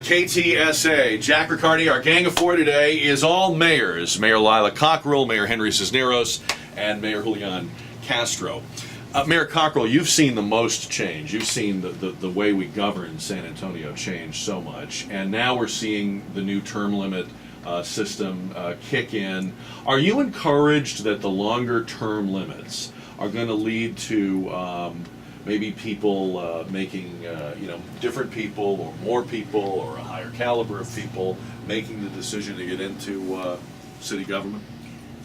KTSA. Jack Riccardi, our gang of four today is all mayors. Mayor Lila Cockrell, Mayor Henry Cisneros, and Mayor Julian Castro. Mayor Cockrell, you've seen the most change. You've seen the way we govern San Antonio change so much. And now we're seeing the new term limit system kick in. Are you encouraged that the longer term limits are going to lead to maybe people making, different people or more people or a higher caliber of people making the decision to get into city government?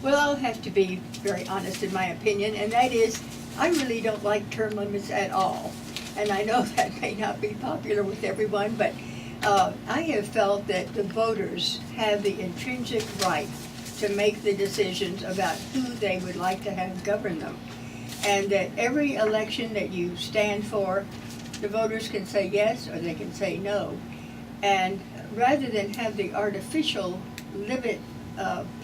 Well, I'll have to be very honest in my opinion, and that is, I really don't like term limits at all. And I know that may not be popular with everyone, but I have felt that the voters have the intrinsic right to make the decisions about who they would like to have govern them. And that every election that you stand for, the voters can say yes or they can say no. And rather than have the artificial limit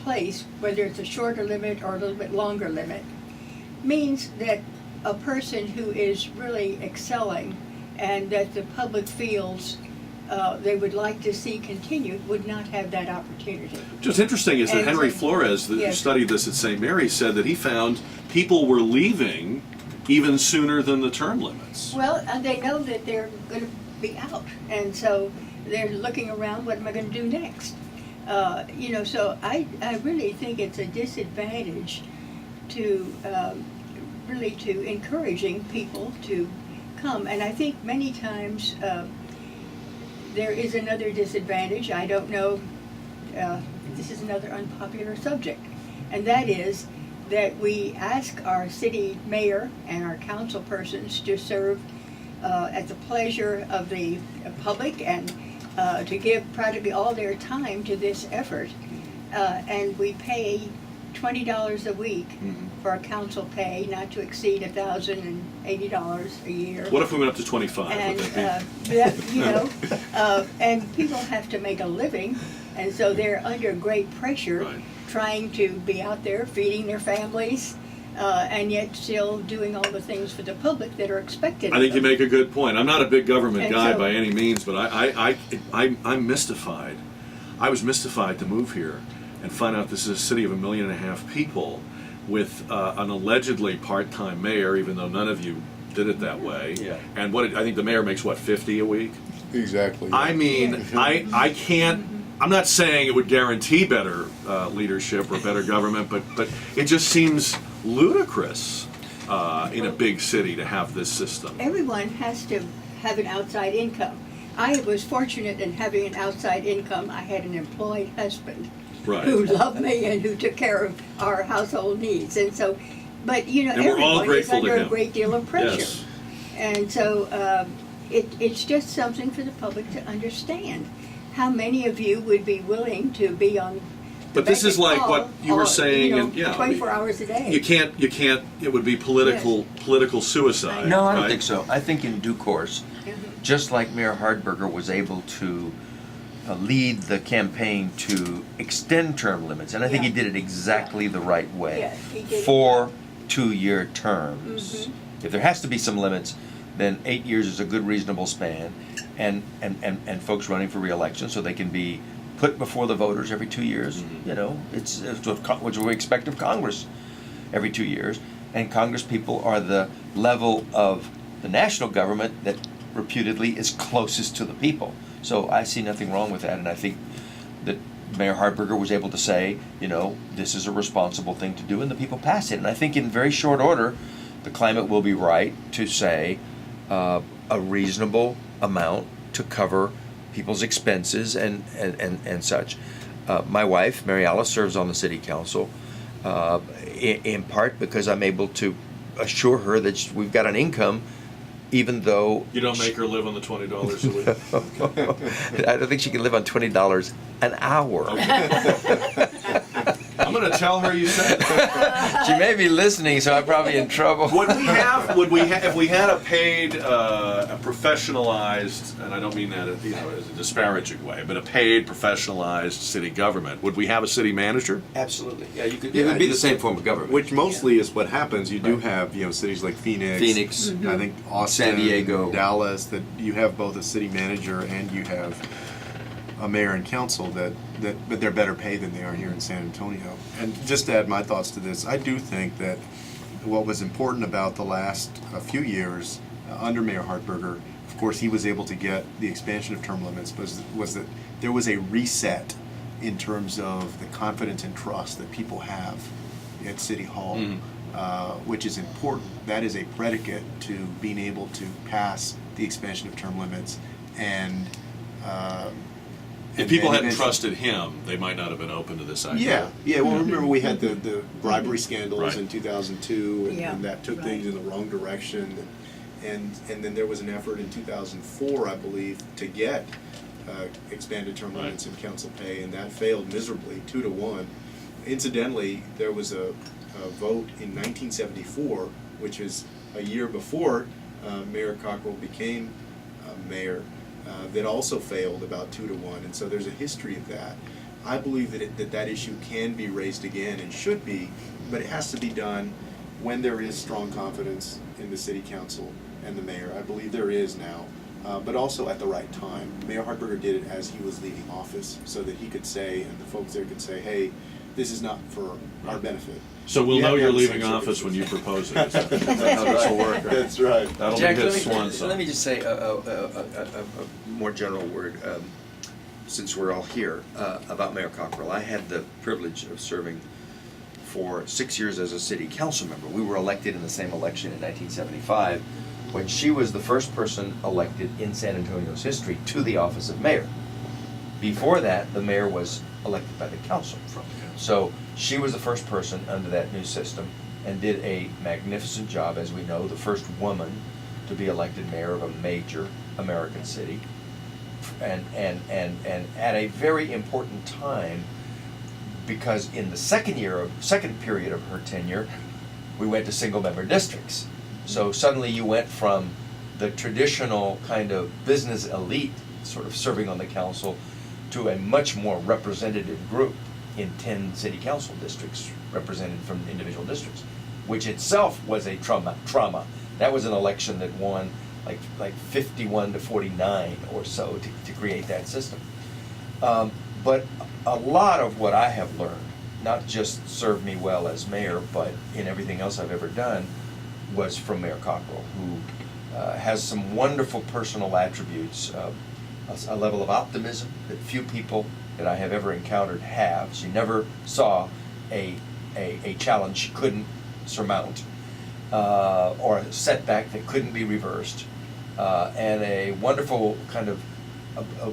place, whether it's a shorter limit or a little bit longer limit, means that a person who is really excelling and that the public feels they would like to see continued would not have that opportunity. What's interesting is that Henry Flores, who studied this at St. Mary's, said that he found people were leaving even sooner than the term limits. Well, they know that they're going to be out, and so they're looking around, what am I going to do next? So I really think it's a disadvantage to to encouraging people to come. And I think many times there is another disadvantage. I don't know, this is another unpopular subject, and that is that we ask our city mayor and our council persons to serve at the pleasure of the public and to give practically all their time to this effort, and we pay $20 a week for a council pay, not to exceed $1,080 a year. What if we went up to 25? And and people have to make a living, and so they're under great pressure, trying to be out there feeding their families, and yet still doing all the things for the public that are expected. I think you make a good point. I'm not a big government guy by any means, but I'm mystified. I was mystified to move here and find out this is a city of 1.5 million people with an allegedly part-time mayor, even though none of you did it that way. Yeah. And I think the mayor makes, what, 50 a week? Exactly. I mean, I can't. I'm not saying it would guarantee better leadership or better government, but it just seems ludicrous in a big city to have this system. Everyone has to have an outside income. I was fortunate in having an outside income. I had an employed husband who loved me and who took care of our household needs. And so, but everyone is under a great deal of pressure. Yes. And so it's just something for the public to understand. How many of you would be willing to be on But this is like what you were saying, 24 hours a day. You can't. It would be political suicide. No, I don't think so. I think in due course, just like Mayor Hardberger was able to lead the campaign to extend term limits, and I think he did it exactly the right way. Yes, he did. For 2-year terms. If there has to be some limits, then 8 years is a good reasonable span, and folks running for re-election so they can be put before the voters every 2 years. It's what we expect of Congress every 2 years, and Congress people are the level of the national government that reputedly is closest to the people. So I see nothing wrong with that, and I think that Mayor Hardberger was able to say, this is a responsible thing to do, and the people passed it. And I think in very short order, the climate will be right to say a reasonable amount to cover people's expenses and such. My wife, Mary Alice, serves on the city council, in part because I'm able to assure her that we've got an income, even though you don't make her live on the $20 a week. I don't think she can live on $20 an hour. Okay. I'm going to tell her you said that. She may be listening, so I'm probably in trouble. Would we have, if we had a paid, a professionalized, and I don't mean that as a disparaging way, but a paid, professionalized city government, would we have a city manager? Absolutely. Yeah, you could. It would be the same form of government. Which mostly is what happens. You do have cities like Phoenix, I think Austin, San Diego, Dallas, that you have both a city manager and you have a mayor and council but they're better paid than they are here in San Antonio. And just to add my thoughts to this, I do think that what was important about the last few years under Mayor Hartberger, of course, he was able to get the expansion of term limits, was that there was a reset in terms of the confidence and trust that people have at City Hall, which is important. That is a predicate to being able to pass the expansion of term limits. And if people hadn't eventually- trusted him, they might not have been open to this idea. Yeah. Well, remember we had the bribery scandals Right. in 2002, and, Yeah, and that took things in the wrong direction. And then there was an effort in 2004, I believe, to get expanded term limits in council pay, and that failed miserably, 2-1. Incidentally, there was a vote in 1974, which is a year before Mayor Cockrell became mayor, that also failed about 2-1, and so there's a history of that. I believe that issue can be raised again and should be, but it has to be done when there is strong confidence in the city council and the mayor. I believe there is now, but also at the right time. Mayor Hartberger did it as he was leaving office, so that he could say, and the folks there could say, hey, this is not for our benefit. So we'll You know have to you're have the leaving same office when you services. propose it. Is that how this will work? That's right. That'll Jack, be his swan let song. me just say a more general word, since we're all here, about Mayor Cockrell. I had the privilege of serving for 6 years as a city council member. We were elected in the same election in 1975, when she was the first person elected in San Antonio's history to the office of mayor. Before that, the mayor was elected by the council. So she was the first person under that new system and did a magnificent job, as we know, the first woman to be elected mayor of a major American city. And at a very important time, because in the second period of her tenure, we went to single member districts. So suddenly you went from the traditional kind of business elite sort of serving on the council to a much more representative group in 10 city council districts represented from individual districts, which itself was a trauma. That was an election that won like 51-49 or so to create that system. But a lot of what I have learned, not just served me well as mayor, but in everything else I've ever done, was from Mayor Cockrell, who has some wonderful personal attributes, a level of optimism that few people that I have ever encountered have. She never saw a challenge she couldn't surmount, or a setback that couldn't be reversed, and a wonderful kind of a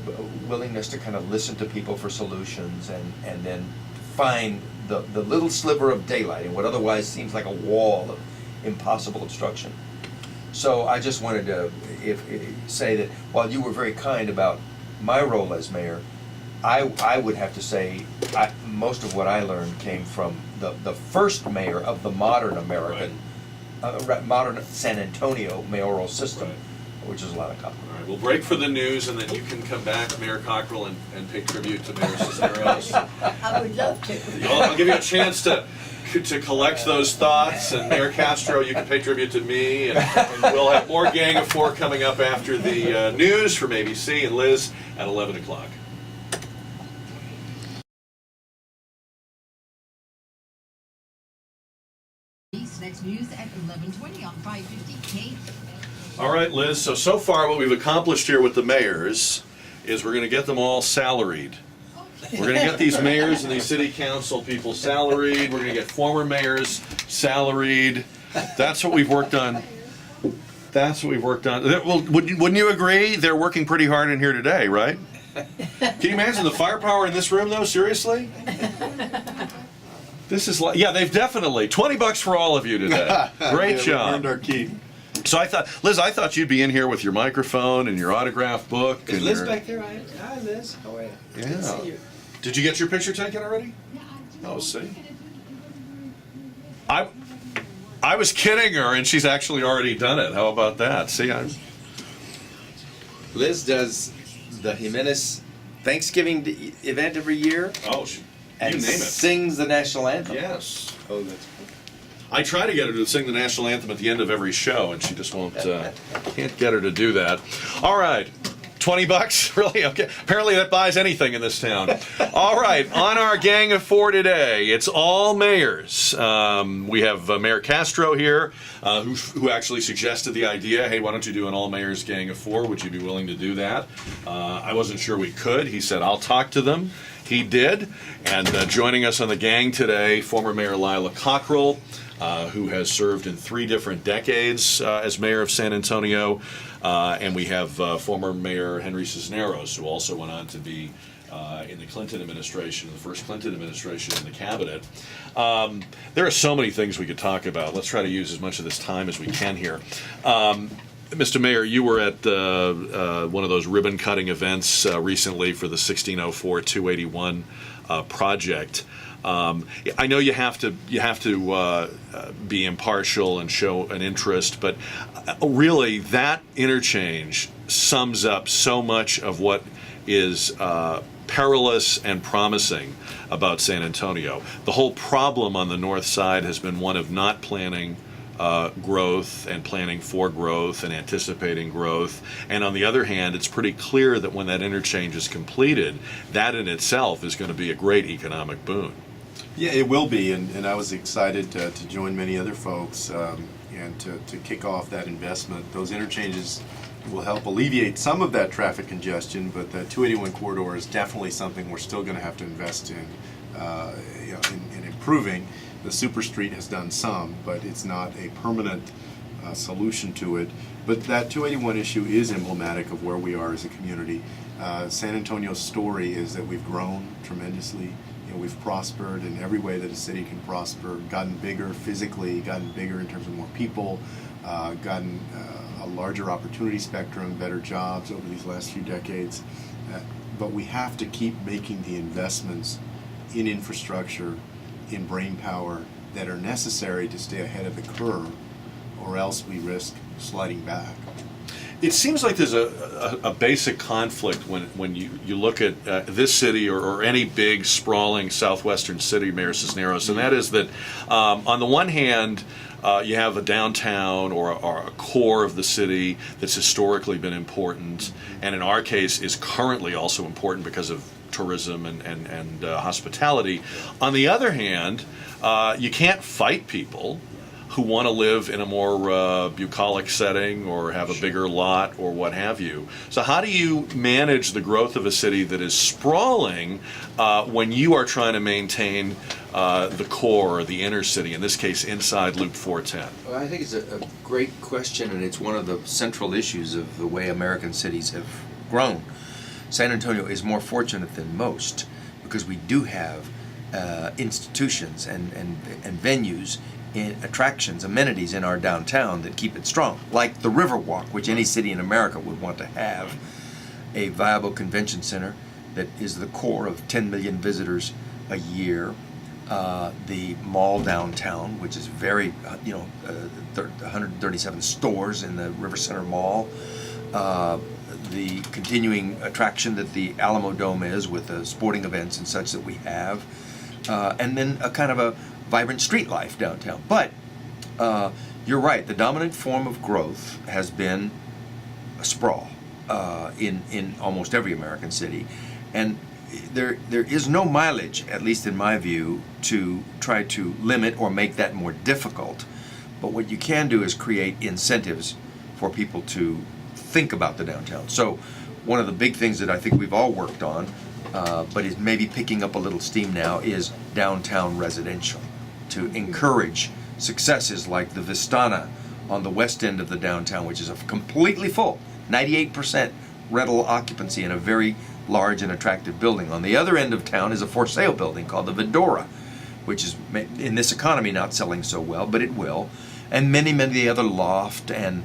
willingness to kind of listen to people for solutions, and then find the little sliver of daylight in what otherwise seems like a wall of impossible obstruction. So I just wanted to say that while you were very kind about my role as mayor, I would have to say most of what I learned came from the first mayor of the modern American, modern San Antonio mayoral system, which is Lila. All right, we'll break for the news, and then you can come back, Mayor Cockrell, and pay tribute to Mayor Cisneros. I would love to. I'll give you a chance to collect those thoughts, and Mayor Castro, you can pay tribute to me, and we'll have more Gang of Four coming up after the news from ABC and Liz at 11 o'clock. Next news at 11:20 on 550 Kate. All right, Liz, so far what we've accomplished here with the mayors is we're going to get them all salaried. We're going to get these mayors and these city council people salaried. We're going to get former mayors salaried. That's what we've worked on. That's what we've worked on. Well, wouldn't you agree? They're working pretty hard in here today, right? Can you imagine the firepower in this room, though? Seriously? This is like, yeah, they've definitely $20 for all of you today. Great Yeah, job. we earned our keep. So I thought, Liz, I thought you'd be in here with your microphone and your autograph book. Is and Liz your- back there? Hi, Liz. How are you? Good to Yeah. see you. Did you get your picture taken already? Oh, see. I was kidding her, and she's actually already done it. How about that? See, Liz does the Jimenez Thanksgiving event every year you and name it. sings the national anthem. Yes. Oh, that's cool. I try to get her to sing the national anthem at the end of every show, and she just won't, can't get her to do that. All right. $20? Really? Okay. Apparently that buys anything in this town. All right. On our Gang of Four today, it's all mayors. We have Mayor Castro here, who actually suggested the idea, hey, why don't you do an all mayors Gang of Four? Would you be willing to do that? I wasn't sure we could. He said, I'll talk to them. He did. And joining us on the gang today, former Mayor Lila Cockrell, who has served in 3 different decades as mayor of San Antonio. And we have former Mayor Henry Cisneros, who also went on to be in the Clinton administration, the first Clinton administration in the cabinet. There are so many things we could talk about. Let's try to use as much of this time as we can here. Mr. Mayor, you were at one of those ribbon-cutting events recently for the 1604-281 project. I know you have to be impartial and show an interest, but really that interchange sums up so much of what is perilous and promising about San Antonio. The whole problem on the north side has been one of not planning growth and planning for growth and anticipating growth. And on the other hand, it's pretty clear that when that interchange is completed, that in itself is going to be a great economic boon. Yeah, it will be, and I was excited to join many other folks and to kick off that investment. Those interchanges will help alleviate some of that traffic congestion, but the 281 corridor is definitely something we're still going to have to invest in improving. The super street has done some, but it's not a permanent solution to it. But that 281 issue is emblematic of where we are as a community. San Antonio's story is that we've grown tremendously. We've prospered in every way that a city can prosper, gotten bigger physically, gotten bigger in terms of more people, gotten a larger opportunity spectrum, better jobs over these last few decades. But we have to keep making the investments in infrastructure, in brain power that are necessary to stay ahead of the curve, or else we risk sliding back. It seems like there's a basic conflict when you look at this city or any big sprawling southwestern city, Mayor Cisneros, and that is that on the one hand, you have a downtown or a core of the city that's historically been important, and in our case is currently also important because of tourism and hospitality. On the other hand, you can't fight people who want to live in a more bucolic setting or have a bigger lot or what have you. So how do you manage the growth of a city that is sprawling when you are trying to maintain the core or the inner city, in this case inside Loop 410? Well, I think it's a great question, and it's one of the central issues of the way American cities have grown. San Antonio is more fortunate than most because we do have institutions and venues, attractions, amenities in our downtown that keep it strong, like the Riverwalk, which any city in America would want to have, a viable convention center that is the core of 10 million visitors a year, the mall downtown, which is very, 137 stores in the River Center Mall, the continuing attraction that the Alamo Dome is with the sporting events and such that we have, and then a kind of a vibrant street life downtown. But you're right, the dominant form of growth has been a sprawl in almost every American city. And there is no mileage, at least in my view, to try to limit or make that more difficult. But what you can do is create incentives for people to think about the downtown. So one of the big things that I think we've all worked on, but is maybe picking up a little steam now, is downtown residential, to encourage successes like the Vistana on the west end of the downtown, which is completely full, 98% rental occupancy in a very large and attractive building. On the other end of town is a for sale building called the Vidora, which is in this economy not selling so well, but it will, and many of the other loft and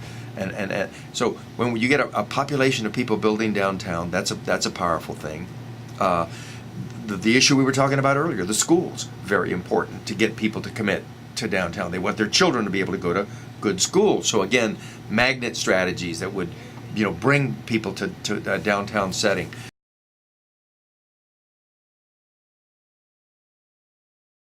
so when you get a population of people building downtown, that's a powerful thing. The issue we were talking about earlier, the schools, very important to get people to commit to downtown. They want their children to be able to go to good schools. So again, magnet strategies that would bring people to a downtown setting.